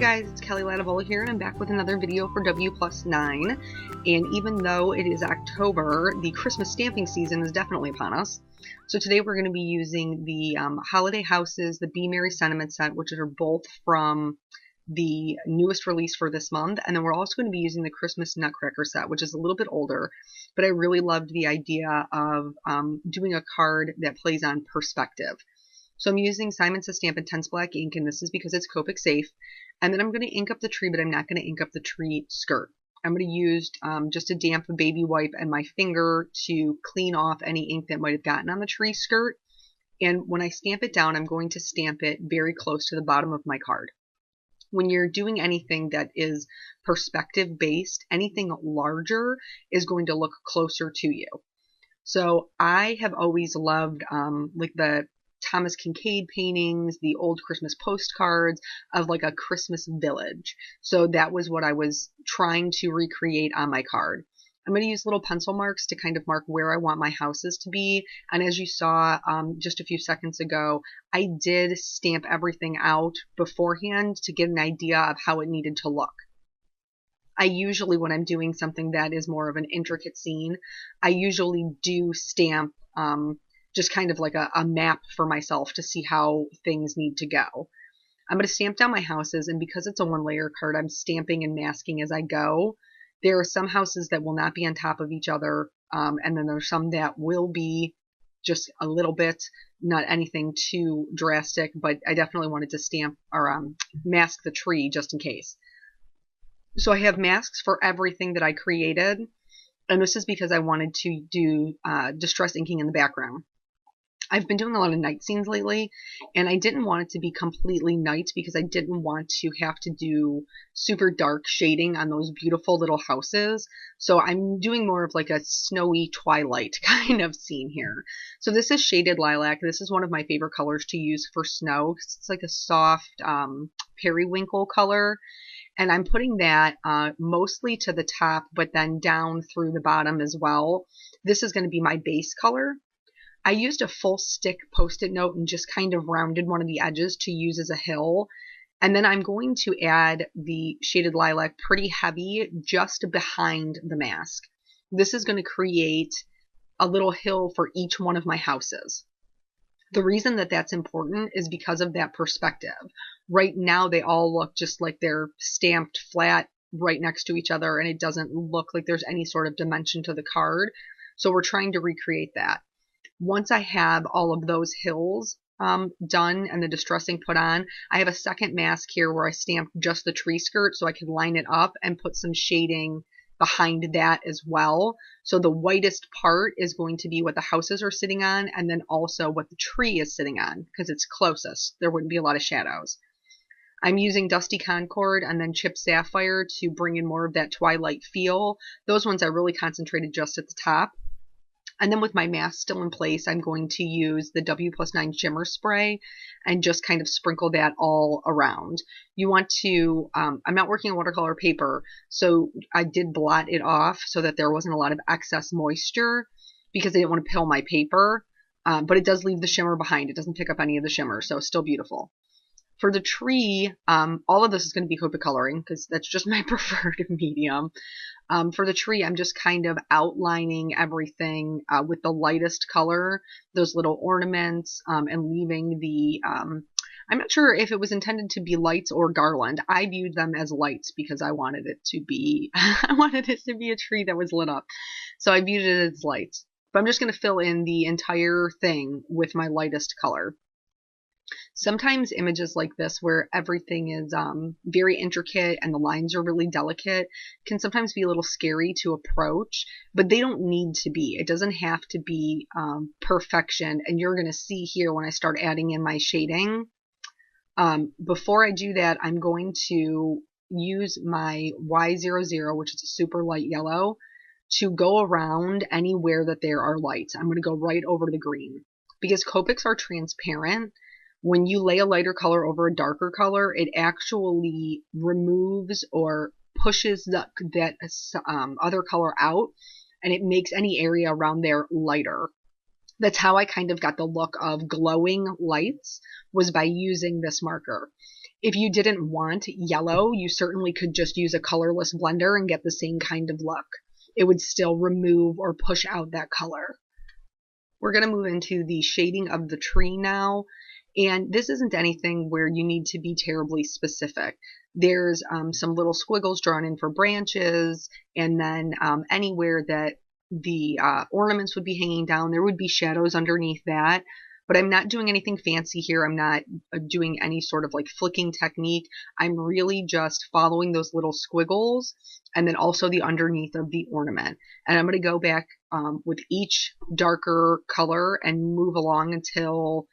guys, it's Kelly Latavola here, and I'm back with another video for W+9. And even though it is October, the Christmas stamping season is definitely upon us. So today we're going to be using the Holiday Houses, the Be Merry Sentiment set, which are both from the newest release for this month. And then we're also going to be using the Christmas Nutcracker set, which is a little bit older. But I really loved the idea of doing a card that plays on perspective. So I'm using Simon Says Stamp Intense Black ink, and this is because it's Copic safe. And then I'm going to ink up the tree, but I'm not going to ink up the tree skirt. I'm going to use just a damp baby wipe and my finger to clean off any ink that might have gotten on the tree skirt. And when I stamp it down, I'm going to stamp it very close to the bottom of my card. When you're doing anything that is perspective based, anything larger is going to look closer to you. So I have always loved like the Thomas Kincaid paintings, the old Christmas postcards of like a Christmas village. So that was what I was trying to recreate on my card. I'm going to use little pencil marks to kind of mark where I want my houses to be. And as you saw just a few seconds ago, I did stamp everything out beforehand to get an idea of how it needed to look. I usually, when I'm doing something that is more of an intricate scene, I usually do stamp just kind of like a map for myself to see how things need to go. I'm going to stamp down my houses, and because it's a one-layer card, I'm stamping and masking as I go. There are some houses that will not be on top of each other, and then there's some that will be just a little bit, not anything too drastic, but I definitely wanted to stamp or mask the tree just in case. So I have masks for everything that I created, and this is because I wanted to do distress inking in the background. I've been doing a lot of night scenes lately, and I didn't want it to be completely night because I didn't want to have to do super dark shading on those beautiful little houses. So I'm doing more of like a snowy twilight kind of scene here. So this is Shaded Lilac. This is one of my favorite colors to use for snow. It's like a soft periwinkle color. And I'm putting that mostly to the top, but then down through the bottom as well. This is going to be my base color. I used a full stick Post-it note and just kind of rounded one of the edges to use as a hill. And then I'm going to add the Shaded Lilac pretty heavy just behind the mask. This is going to create a little hill for each one of my houses. The reason that that's important is because of that perspective. Right now they all look just like they're stamped flat right next to each other, and it doesn't look like there's any sort of dimension to the card. So we're trying to recreate that. Once I have all of those hills done and the distressing put on, I have a second mask here where I stamped just the tree skirt so I can line it up and put some shading behind that as well. So the whitest part is going to be what the houses are sitting on, and then also what the tree is sitting on because it's closest. There wouldn't be a lot of shadows. I'm using Dusty Concord and then Chipped Sapphire to bring in more of that twilight feel. Those ones I really concentrated just at the top. And then with my mask still in place, I'm going to use the W+9 shimmer spray and just kind of sprinkle that all around. You want to, I'm not working on watercolor paper, so I did blot it off so that there wasn't a lot of excess moisture because I didn't want to pill my paper, but it does leave the shimmer behind. It doesn't pick up any of the shimmer, so it's still beautiful. For the tree, all of this is going to be Copic coloring because that's just my preferred medium. For the tree, I'm just kind of outlining everything with the lightest color, those little ornaments, and leaving the, I'm not sure if it was intended to be lights or garland. I viewed them as lights because I wanted it to be, I wanted it to be a tree that was lit up. So I viewed it as lights. But I'm just going to fill in the entire thing with my lightest color. Sometimes images like this where everything is very intricate and the lines are really delicate can sometimes be a little scary to approach, but they don't need to be. It doesn't have to be perfection, and you're going to see here when I start adding in my shading. Before I do that, I'm going to use my Y00, which is a super light yellow, to go around anywhere that there are lights. I'm going to go right over the green. Because Copics are transparent, when you lay a lighter color over a darker color, it actually removes or pushes that other color out, and it makes any area around there lighter. That's how I kind of got the look of glowing lights, was by using this marker. If you didn't want yellow, you certainly could just use a colorless blender and get the same kind of look. It would still remove or push out that color. We're going to move into the shading of the tree now. And this isn't anything where you need to be terribly specific. There's some little squiggles drawn in for branches, and then anywhere that the ornaments would be hanging down, there would be shadows underneath that. But I'm not doing anything fancy here. I'm not doing any sort of like flicking technique. I'm really just following those little squiggles and then also the underneath of the ornament. And I'm going to go back with each darker color and move along until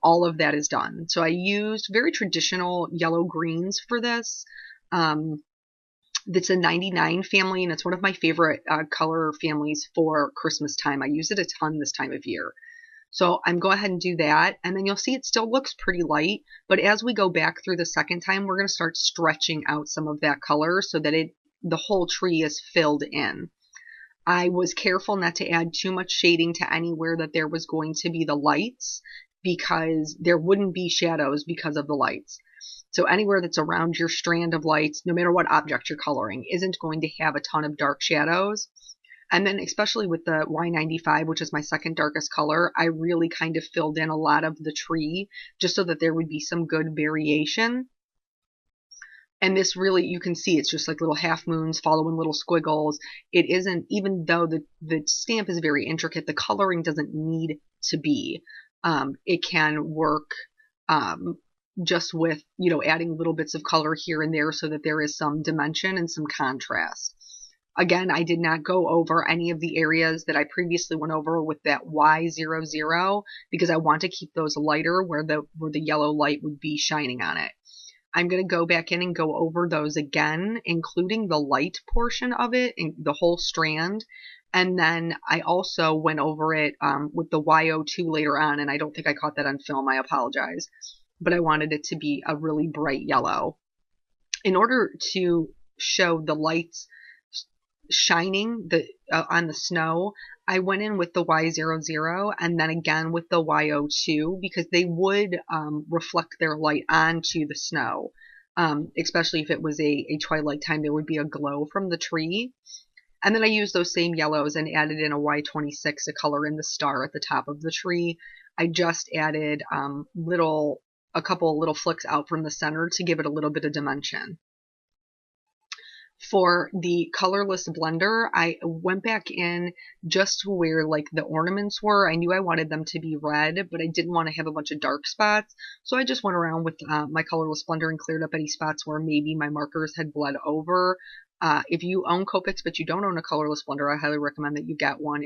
all of that is done. So I used very traditional yellow greens for this. It's a 99 family, and it's one of my favorite color families for Christmas time. I use it a ton this time of year. So I'm going to go ahead and do that, and then you'll see it still looks pretty light, but as we go back through the second time, we're going to start stretching out some of that color so that the whole tree is filled in. I was careful not to add too much shading to anywhere that there was going to be the lights, because there wouldn't be shadows because of the lights. So anywhere that's around your strand of lights, no matter what object you're coloring, isn't going to have a ton of dark shadows. And then especially with the Y95, which is my second darkest color, I really kind of filled in a lot of the tree just so that there would be some good variation. And this really, you can see it's just like little half moons following little squiggles. It isn't, even though the stamp is very intricate, the coloring doesn't need to be. It can work just with, adding little bits of color here and there so that there is some dimension and some contrast. Again, I did not go over any of the areas that I previously went over with that Y00 because I want to keep those lighter where the yellow light would be shining on it. I'm going to go back in and go over those again, including the light portion of it and the whole strand. And then I also went over it with the Y02 later on, and I don't think I caught that on film. I apologize. But I wanted it to be a really bright yellow. In order to show the lights shining on the snow, I went in with the Y00 and then again with the Y02 because they would reflect their light onto the snow. Especially if it was a twilight time, there would be a glow from the tree. And then I used those same yellows and added in a Y26 to color in the star at the top of the tree. I just added a couple little flicks out from the center to give it a little bit of dimension. For the colorless blender, I went back in just to where like the ornaments were. I knew I wanted them to be red, but I didn't want to have a bunch of dark spots. So I just went around with my colorless blender and cleared up any spots where maybe my markers had bled over. If you own Copics but you don't own a colorless blender, I highly recommend that you get one.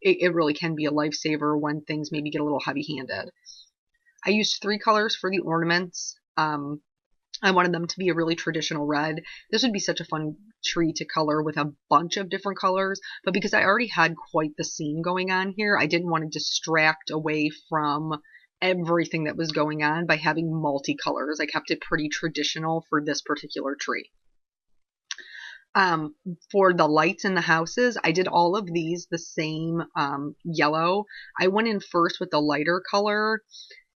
It really can be a lifesaver when things maybe get a little heavy-handed. I used 3 colors for the ornaments. I wanted them to be a really traditional red. This would be such a fun tree to color with a bunch of different colors, but because I already had quite the scene going on here, I didn't want to distract away from everything that was going on by having multicolors. I kept it pretty traditional for this particular tree. For the lights in the houses, I did all of these the same yellow. I went in first with the lighter color,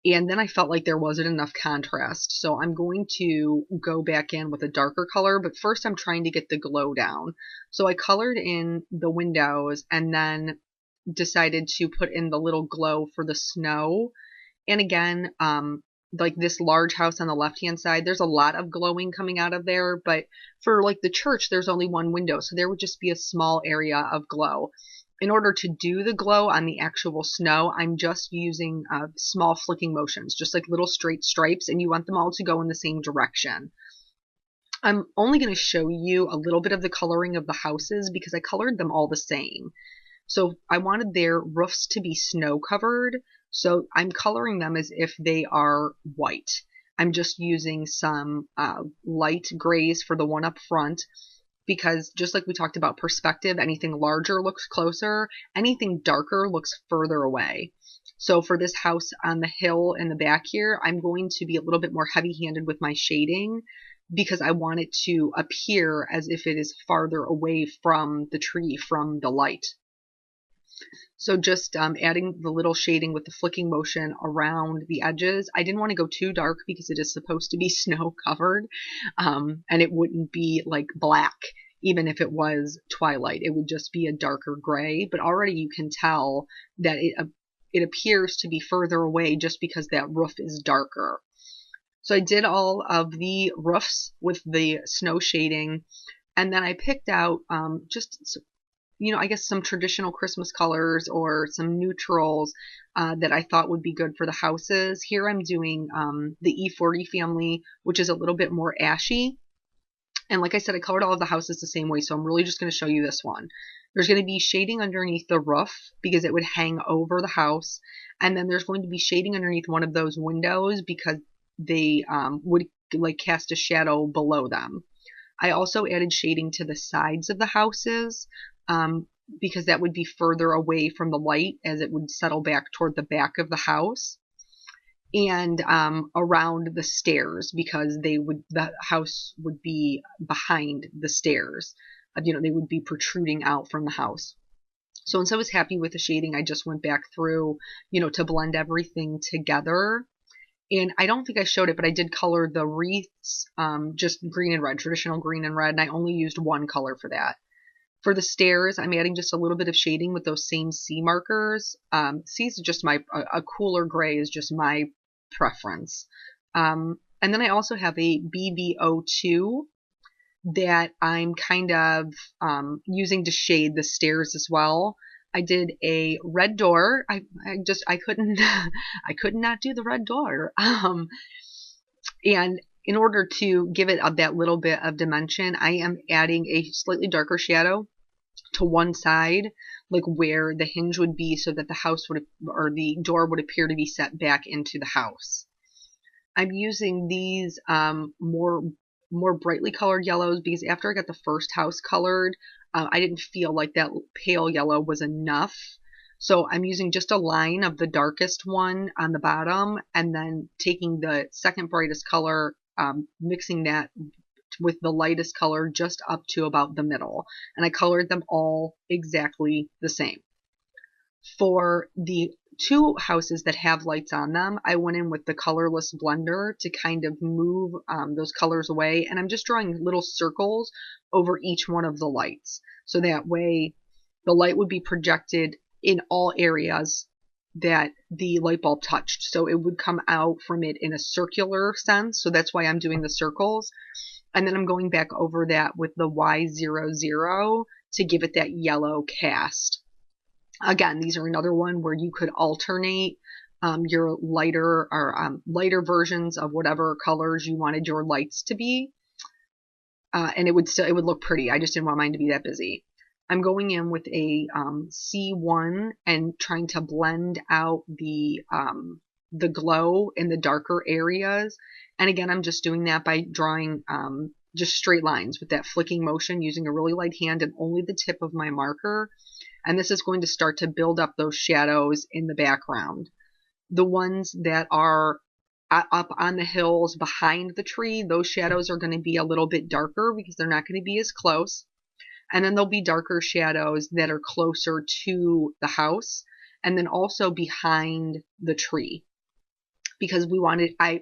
and then I felt like there wasn't enough contrast. So I'm going to go back in with a darker color, but first I'm trying to get the glow down. So I colored in the windows and then decided to put in the little glow for the snow. And again, like this large house on the left-hand side, there's a lot of glowing coming out of there, but for like the church, there's only one window, so there would just be a small area of glow. In order to do the glow on the actual snow, I'm just using small flicking motions, just like little straight stripes, and you want them all to go in the same direction. I'm only going to show you a little bit of the coloring of the houses because I colored them all the same. So I wanted their roofs to be snow covered, so I'm coloring them as if they are white. I'm just using some light grays for the one up front, because just like we talked about perspective, anything larger looks closer, anything darker looks further away. So for this house on the hill in the back here, I'm going to be a little bit more heavy-handed with my shading because I want it to appear as if it is farther away from the tree, from the light. So just adding the little shading with the flicking motion around the edges. I didn't want to go too dark because it is supposed to be snow covered, and it wouldn't be like black. Even if it was twilight, it would just be a darker gray. But already you can tell that it appears to be further away just because that roof is darker. So I did all of the roofs with the snow shading, and then I picked out just, I guess some traditional Christmas colors or some neutrals that I thought would be good for the houses. Here I'm doing the E40 family, which is a little bit more ashy. And like I said, I colored all of the houses the same way, so I'm really just going to show you this one. There's going to be shading underneath the roof because it would hang over the house. And then there's going to be shading underneath one of those windows because they would like cast a shadow below them. I also added shading to the sides of the houses because that would be further away from the light as it would settle back toward the back of the house, and around the stairs because the house would be behind the stairs. They would be protruding out from the house. So once I was happy with the shading, I just went back through, to blend everything together. And I don't think I showed it, but I did color the wreaths just green and red, traditional green and red, and I only used one color for that. For the stairs, I'm adding just a little bit of shading with those same C markers. C is just a cooler gray is just my preference. And then I also have a BB02 that I'm kind of using to shade the stairs as well. I did a red door. I could not do the red door. And in order to give it that little bit of dimension, I am adding a slightly darker shadow to one side, like where the hinge would be, so that the house would, or the door would appear to be set back into the house. I'm using these more brightly colored yellows because after I got the first house colored, I didn't feel like that pale yellow was enough. So I'm using just a line of the darkest one on the bottom and then taking the second brightest color, mixing that with the lightest color just up to about the middle. And I colored them all exactly the same. For the two houses that have lights on them, I went in with the colorless blender to kind of move those colors away. And I'm just drawing little circles over each one of the lights. So that way the light would be projected in all areas that the light bulb touched. So it would come out from it in a circular sense. So that's why I'm doing the circles. And then I'm going back over that with the Y00 to give it that yellow cast. Again, these are another one where you could alternate your lighter or lighter versions of whatever colors you wanted your lights to be, and it would look pretty. I just didn't want mine to be that busy. I'm going in with a C1 and trying to blend out the glow in the darker areas. And again, I'm just doing that by drawing just straight lines with that flicking motion using a really light hand and only the tip of my marker. And this is going to start to build up those shadows in the background. The ones that are up on the hills behind the tree, those shadows are going to be a little bit darker because they're not going to be as close. And then there'll be darker shadows that are closer to the house and then also behind the tree. Because I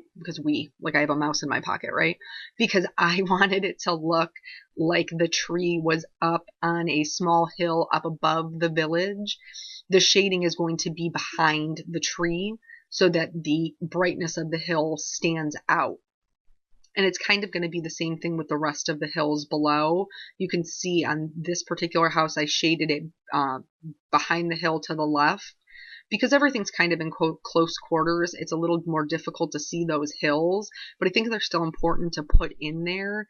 have a mouse in my pocket, right? Because I wanted it to look like the tree was up on a small hill up above the village. The shading is going to be behind the tree so that the brightness of the hill stands out. And it's kind of going to be the same thing with the rest of the hills below. You can see on this particular house, I shaded it behind the hill to the left. Because everything's kind of in close quarters, it's a little more difficult to see those hills, but I think they're still important to put in there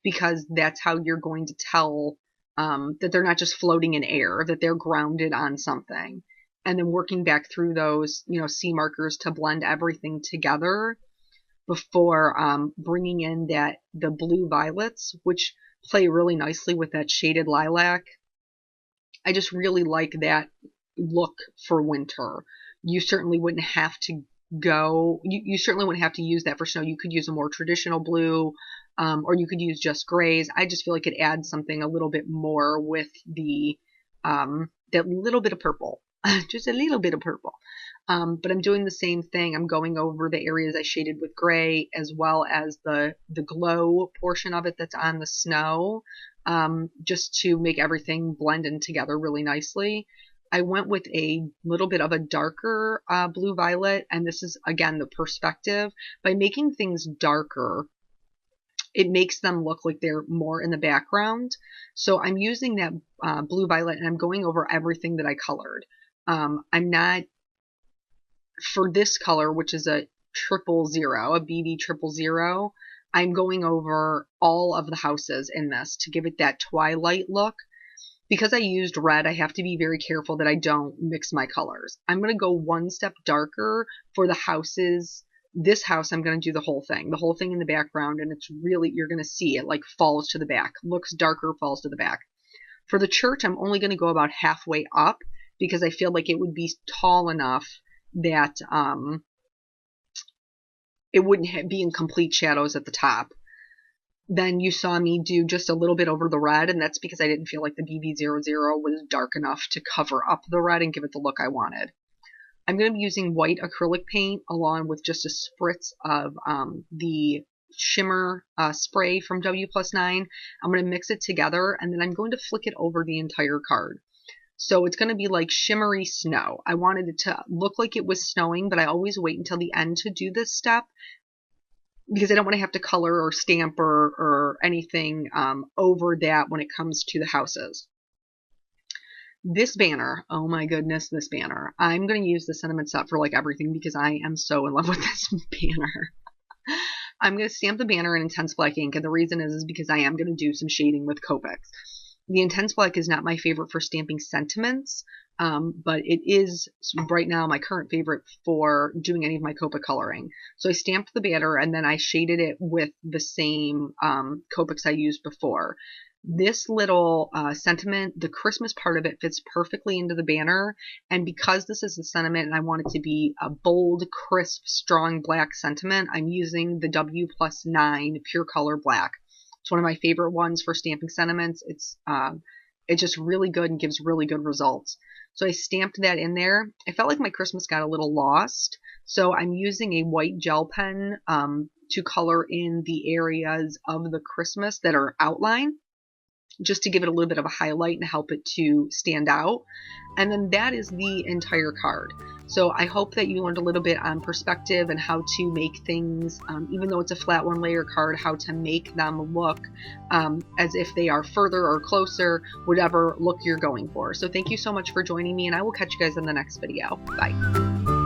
because that's how you're going to tell that they're not just floating in air, that they're grounded on something. And then working back through those, C markers to blend everything together before bringing in the blue violets, which play really nicely with that shaded lilac. I just really like that look for winter. You certainly wouldn't have to you certainly wouldn't have to use that for snow. You could use a more traditional blue, or you could use just grays. I just feel like it adds something a little bit more with the that little bit of purple, just a little bit of purple. But I'm doing the same thing. I'm going over the areas I shaded with gray, as well as the glow portion of it that's on the snow, just to make everything blend in together really nicely. I went with a little bit of a darker blue violet, and this is, again, the perspective. By making things darker, it makes them look like they're more in the background. So I'm using that blue violet, and I'm going over everything that I colored. I'm not, for this color, which is a 000, a BB 000, I'm going over all of the houses in this to give it that twilight look. Because I used red, I have to be very careful that I don't mix my colors. I'm going to go one step darker for the houses. This house, I'm going to do the whole thing in the background, and it's really, you're going to see it like falls to the back, looks darker, falls to the back. For the church, I'm only going to go about halfway up because I feel like it would be tall enough that it wouldn't be in complete shadows at the top. Then you saw me do just a little bit over the red, and that's because I didn't feel like the BB00 was dark enough to cover up the red and give it the look I wanted. I'm going to be using white acrylic paint along with just a spritz of the shimmer spray from W+9. I'm going to mix it together, and then I'm going to flick it over the entire card. So it's going to be like shimmery snow. I wanted it to look like it was snowing, but I always wait until the end to do this step, because I don't want to have to color or stamp or anything over that when it comes to the houses. This banner, oh my goodness, this banner. I'm going to use the sentiment set for like everything because I am so in love with this banner. I'm going to stamp the banner in Intense Black ink, and the reason is because I am going to do some shading with Copics. The Intense Black is not my favorite for stamping sentiments, but it is right now my current favorite for doing any of my Copic coloring. So I stamped the banner, and then I shaded it with the same Copics I used before. This little sentiment, the Christmas part of it fits perfectly into the banner, and because this is a sentiment and I want it to be a bold, crisp, strong black sentiment, I'm using the W+9 Pure Color Black. It's one of my favorite ones for stamping sentiments. It's just really good and gives really good results. So I stamped that in there. I felt like my Christmas got a little lost, so I'm using a white gel pen to color in the areas of the Christmas that are outlined, just to give it a little bit of a highlight and help it to stand out. And then that is the entire card. So I hope that you learned a little bit on perspective and how to make things, even though it's a flat one layer card, how to make them look as if they are further or closer, whatever look you're going for. So thank you so much for joining me, and I will catch you guys in the next video. Bye.